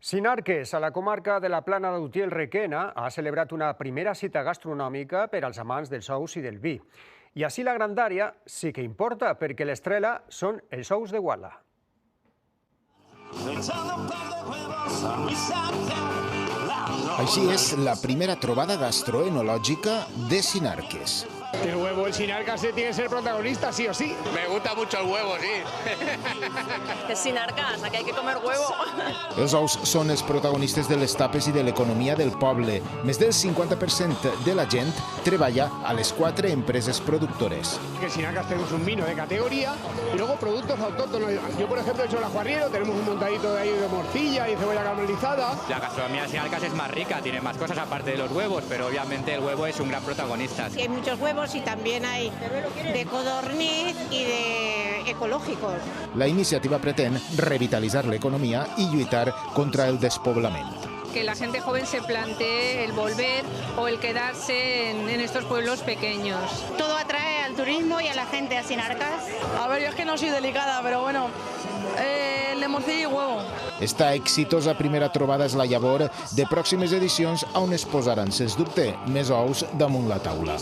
Sinarques, a la comarca de la Plana d'Utiel-Requena, ha celebrat una primera cita gastronòmica per als amants dels ous i del vi. I així la grandària sí que importa, perquè l'estrella són els ous de Guala. Així és la primera trobada gastroenològica de Sinarques. El huevo, el Sinarcas tiene que ser protagonista, sí o sí. Me gusta mucho el huevo, sí. El Sinarcas, aquí hay que comer huevo. Els ous són els protagonistes de les tapes i de l'economia del poble. Més del 50% de la gent treballa a les 4 empreses productores. En Sinarcas tenemos un vino de categoría y luego productos autóctonos. Yo, por ejemplo, he hecho el ajuarriero, tenemos un montadito de ahí de morcilla y cebolla caramelizada. La gastronomía de Sinarcas es más rica, tiene más cosas aparte de los huevos, pero obviamente el huevo es un gran protagonista. Hay muchos huevos y también hay de codorniz y de ecológicos. La iniciativa pretén revitalitzar l'economia i lluitar contra el despoblament. Que la gente joven se plantee el volver o el quedarse en estos pueblos pequeños. Todo atrae al turismo y a la gente a Sinarcas. A ver, yo es que no soy delicada, pero bueno, el de morcilla y huevo. Esta exitosa primera trobada és la llavor de pròximes edicions on es posaran, sens dubte, més ous damunt la taula.